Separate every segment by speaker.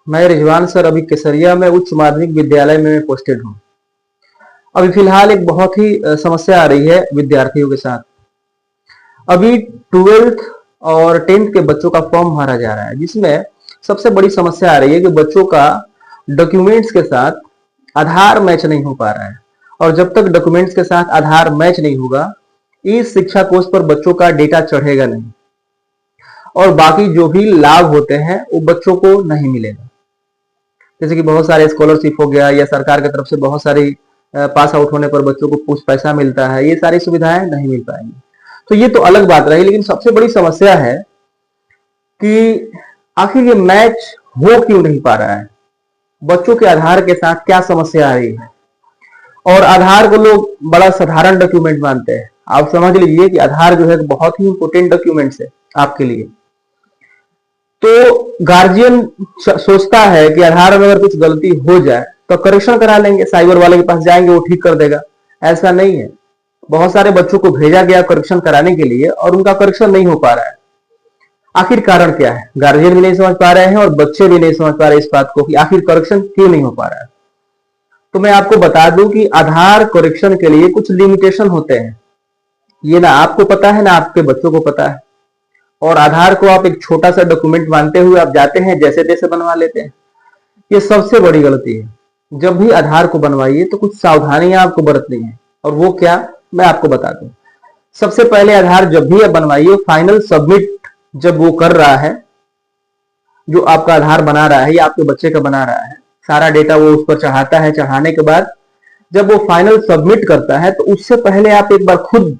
Speaker 1: मैं रिजवान सर अभी केसरिया में उच्च माध्यमिक विद्यालय में पोस्टेड हूँ। अभी फिलहाल एक बहुत ही समस्या आ रही है विद्यार्थियों के साथ। अभी 12th और 10th के बच्चों का फॉर्म भरा जा रहा है, जिसमें सबसे बड़ी समस्या आ रही है कि बच्चों का डॉक्यूमेंट्स के साथ आधार मैच नहीं हो पा रहा है। और जब तक डॉक्यूमेंट्स के साथ आधार मैच नहीं होगा, इस शिक्षा कोष पर बच्चों का डेटा चढ़ेगा नहीं और बाकी जो भी लाभ होते हैं वो बच्चों को नहीं मिलेगा। जैसे कि बहुत सारे स्कॉलरशिप हो गया या सरकार की तरफ से बहुत सारी पास आउट होने पर बच्चों को कुछ पैसा मिलता है, ये सारी सुविधाएं नहीं मिल पाएंगी। तो ये तो अलग बात रही, लेकिन सबसे बड़ी समस्या है कि आखिर ये मैच हो क्यों नहीं पा रहा है। बच्चों के आधार के साथ क्या समस्या आ रही है। और आधार को लोग बड़ा साधारण डॉक्यूमेंट मानते हैं। आप समझ लीजिए कि आधार जो है बहुत ही इंपोर्टेंट डॉक्यूमेंट्स है आपके लिए। तो गार्जियन सोचता है कि आधार में अगर कुछ गलती हो जाए तो करेक्शन करा लेंगे, साइबर वाले के पास जाएंगे, वो ठीक कर देगा। ऐसा नहीं है। बहुत सारे बच्चों को भेजा गया करेक्शन कराने के लिए और उनका करेक्शन नहीं हो पा रहा है। आखिर कारण क्या है? गार्जियन भी नहीं समझ पा रहे हैं और बच्चे भी नहीं समझ पा रहे इस बात को कि आखिर करेक्शन क्यों नहीं हो पा रहा है। तो मैं आपको बता दूं कि आधार करेक्शन के लिए कुछ लिमिटेशन होते हैं। ये ना आपको पता है ना आपके बच्चों को पता है। और आधार को आप एक छोटा सा डॉक्यूमेंट मानते हुए आप जाते हैं, जैसे तैसे बनवा लेते हैं। ये सबसे बड़ी गलती है। जब भी आधार को बनवाइए तो कुछ सावधानियां आपको बरतनी है। और वो क्या, मैं आपको बता दूं। सबसे पहले आधार जब भी आप बनवाइए, फाइनल सबमिट जब वो कर रहा है, जो आपका आधार बना रहा है या आपके बच्चे का बना रहा है, सारा डेटा वो उस पर चढ़ाता है। चढ़ाने के बाद जब वो फाइनल सबमिट करता है तो उससे पहले आप एक बार खुद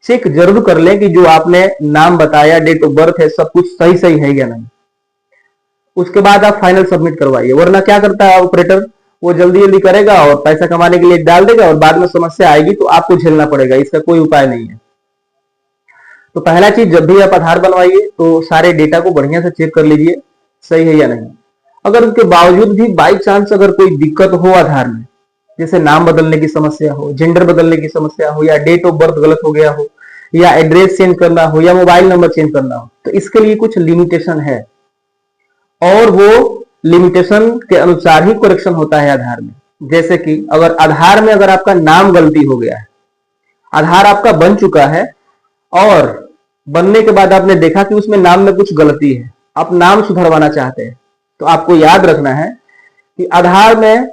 Speaker 1: चेक जरूर कर लें कि जो आपने नाम बताया, डेट ऑफ बर्थ है, सब कुछ सही सही है या नहीं। उसके बाद आप फाइनल सबमिट करवाइए। वरना क्या करता है ऑपरेटर, वो जल्दी जल्दी करेगा और पैसा कमाने के लिए डाल देगा और बाद में समस्या आएगी तो आपको झेलना पड़ेगा। इसका कोई उपाय नहीं है। तो पहला चीज, जब भी आप आधार बनवाइए तो सारे डेटा को बढ़िया से चेक कर लीजिए सही है या नहीं। अगर उसके बावजूद भी बाई चांस अगर कोई दिक्कत हो आधार में, जैसे नाम बदलने की समस्या हो, जेंडर बदलने की समस्या हो, या डेट ऑफ बर्थ गलत हो गया हो, या एड्रेस चेंज करना हो, या मोबाइल नंबर चेंज करना हो, तो इसके लिए कुछ लिमिटेशन है। और वो लिमिटेशन के अनुसार ही करेक्शन होता है आधार में। जैसे कि अगर आधार में अगर आपका नाम गलती हो गया है, आधार आपका बन चुका है और बनने के बाद आपने देखा कि उसमें नाम में कुछ गलती है, आप नाम सुधरवाना चाहते हैं, तो आपको याद रखना है कि आधार में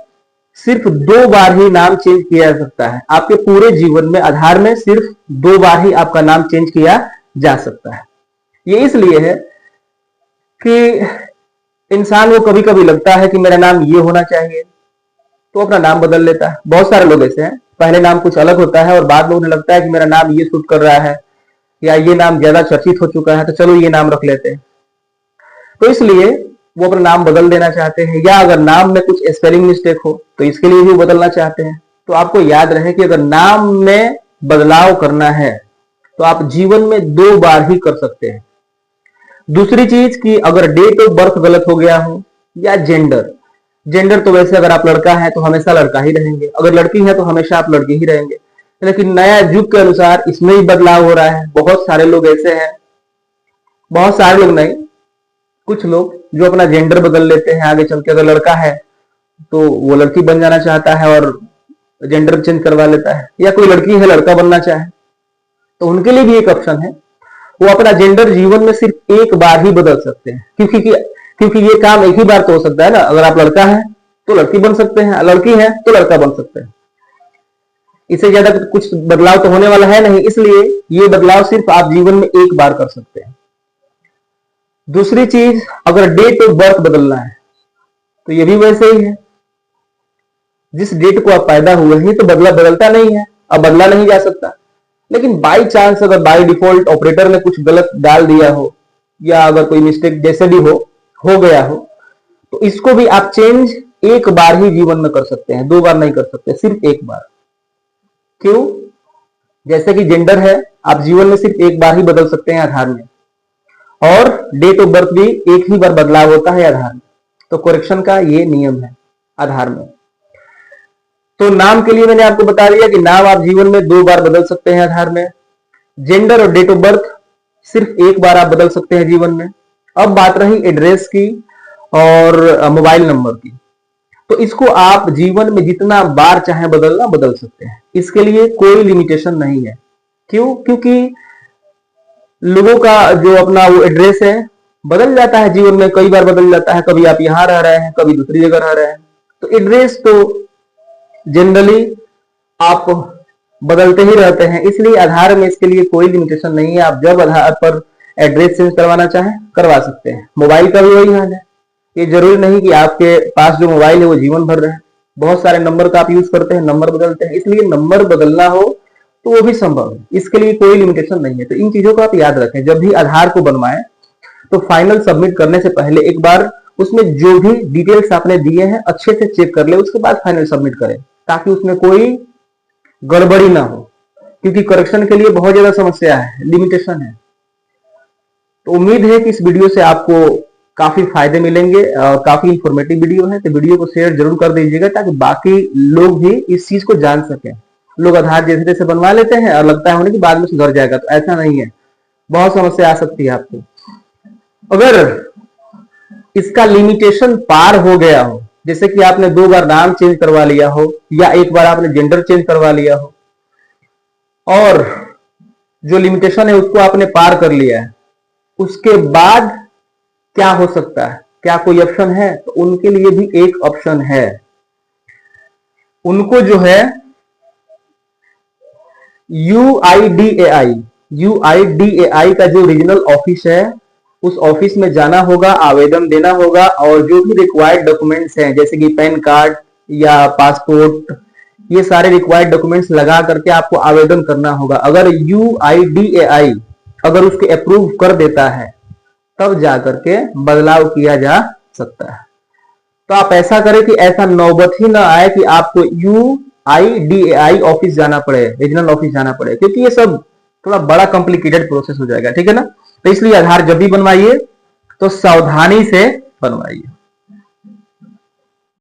Speaker 1: सिर्फ 2 बार ही नाम चेंज किया जा सकता है। आपके पूरे जीवन में आधार में सिर्फ 2 बार ही आपका नाम चेंज किया जा सकता है। ये इसलिए है कि इंसान को कभी कभी लगता है कि मेरा नाम ये होना चाहिए, तो अपना नाम बदल लेता है। बहुत सारे लोग ऐसे हैं, पहले नाम कुछ अलग होता है और बाद में उन्हें लगता है कि मेरा नाम ये सूट कर रहा है या ये नाम ज्यादा चर्चित हो चुका है, तो चलो ये नाम रख लेते हैं। तो इसलिए वो अपना नाम बदल देना चाहते हैं। या अगर नाम में कुछ स्पेलिंग मिस्टेक हो तो इसके लिए भी बदलना चाहते हैं। तो आपको याद रहे कि अगर नाम में बदलाव करना है तो आप जीवन में 2 बार ही कर सकते हैं। दूसरी चीज कि अगर डेट ऑफ बर्थ गलत हो गया हो, या जेंडर तो वैसे अगर आप लड़का है तो हमेशा लड़का ही रहेंगे, अगर लड़की है तो हमेशा आप लड़की ही रहेंगे। लेकिन नया युग के अनुसार इसमें ही बदलाव हो रहा है। बहुत सारे लोग ऐसे हैं, बहुत सारे लोग नहीं, कुछ लोग जो अपना जेंडर बदल लेते हैं आगे चल के। अगर लड़का है तो वो लड़की बन जाना चाहता है और जेंडर चेंज करवा लेता है, या कोई लड़की है लड़का बनना चाहे तो उनके लिए भी एक ऑप्शन है। वो अपना जेंडर जीवन में सिर्फ एक बार ही बदल सकते हैं, क्योंकि ये काम एक ही बार तो हो सकता है ना। अगर आप लड़का है तो लड़की बन सकते हैं, लड़की है तो लड़का बन सकते हैं। इससे ज्यादा कुछ बदलाव तो होने वाला है नहीं, इसलिए ये बदलाव सिर्फ आप जीवन में एक बार कर सकते हैं। दूसरी चीज, अगर डेट ऑफ बर्थ बदलना है तो ये भी वैसे ही है। जिस डेट को आप पैदा हुए हैं तो बदलता नहीं है, अब बदला नहीं जा सकता। लेकिन बाई चांस अगर बाई डिफॉल्ट ऑपरेटर ने कुछ गलत डाल दिया हो, या अगर कोई मिस्टेक जैसे भी हो गया हो, तो इसको भी आप चेंज एक बार ही जीवन में कर सकते हैं, 2 बार नहीं कर सकते, सिर्फ एक बार। क्यों? जैसे कि जेंडर है, आप जीवन में सिर्फ एक बार ही बदल सकते हैं आधार में, और डेट ऑफ बर्थ भी एक ही बार बदलाव होता है आधार में। तो करेक्शन का ये नियम है आधार में। तो नाम के लिए मैंने आपको बता दिया कि नाम आप जीवन में 2 बार बदल सकते हैं आधार में। जेंडर और डेट ऑफ बर्थ सिर्फ एक बार आप बदल सकते हैं जीवन में। अब बात रही एड्रेस की और मोबाइल नंबर की। तो इसको आप जीवन में जितना बार चाहे बदलना बदल सकते हैं, इसके लिए कोई लिमिटेशन नहीं है। क्यों? क्योंकि लोगों का जो अपना वो एड्रेस है बदल जाता है, जीवन में कई बार बदल जाता है। कभी आप यहाँ रह रहे हैं, कभी दूसरी जगह रह रहे हैं, तो एड्रेस तो जनरली आप बदलते ही रहते हैं। इसलिए आधार में इसके लिए कोई लिमिटेशन नहीं है। आप जब आधार पर एड्रेस चेंज करवाना चाहें करवा सकते हैं। मोबाइल का भी वही हाल है। ये जरूरी नहीं कि आपके पास जो मोबाइल है वो जीवन भर रहे। बहुत सारे नंबर का आप यूज करते हैं, नंबर बदलते हैं, इसलिए नंबर बदलना हो तो वो भी संभव है। इसके लिए कोई लिमिटेशन नहीं है। तो इन चीजों को आप याद रखें। जब भी आधार को बनवाएं तो फाइनल सबमिट करने से पहले एक बार उसमें जो भी डिटेल्स आपने दिए हैं अच्छे से चेक कर ले, उसके बाद फाइनल सबमिट करें, ताकि उसमें कोई गड़बड़ी ना हो। क्योंकि करेक्शन के लिए बहुत ज्यादा समस्या है, लिमिटेशन है। तो उम्मीद है कि इस वीडियो से आपको काफी फायदे मिलेंगे और काफी इंफॉर्मेटिव वीडियो है। तो वीडियो को शेयर जरूर कर दीजिएगा ताकि बाकी लोग भी इस चीज को जान सकें। लोग आधार जैसे जैसे बनवा लेते हैं और लगता है होने कि बाद में सुधर जाएगा, तो ऐसा नहीं है। बहुत समस्या आ सकती है आपको। अगर इसका लिमिटेशन पार हो गया हो, जैसे कि आपने 2 बार नाम चेंज करवा लिया हो या एक बार आपने जेंडर चेंज करवा लिया हो और जो लिमिटेशन है उसको आपने पार कर लिया है, उसके बाद क्या हो सकता है? क्या कोई ऑप्शन है? तो उनके लिए भी एक ऑप्शन है। उनको जो है यूआईडीएआई का जो रीजनल ऑफिस है उस ऑफिस में जाना होगा, आवेदन देना होगा और जो भी रिक्वायर्ड डॉक्यूमेंट्स हैं जैसे कि पैन कार्ड या पासपोर्ट, ये सारे रिक्वायर्ड डॉक्यूमेंट्स लगा करके आपको आवेदन करना होगा। अगर यूआईडीएआई अगर उसके अप्रूव कर देता है तब जाकर के बदलाव किया जा सकता है। तो आप ऐसा करें कि ऐसा नौबत ही ना आए कि आपको यूआईडीएआई ऑफिस जाना पड़े, रीजनल ऑफिस जाना पड़े, क्योंकि ये सब थोड़ा बड़ा कॉम्प्लिकेटेड प्रोसेस हो जाएगा। ठीक है ना? तो इसलिए आधार जब भी बनवाइए तो सावधानी से बनवाइए।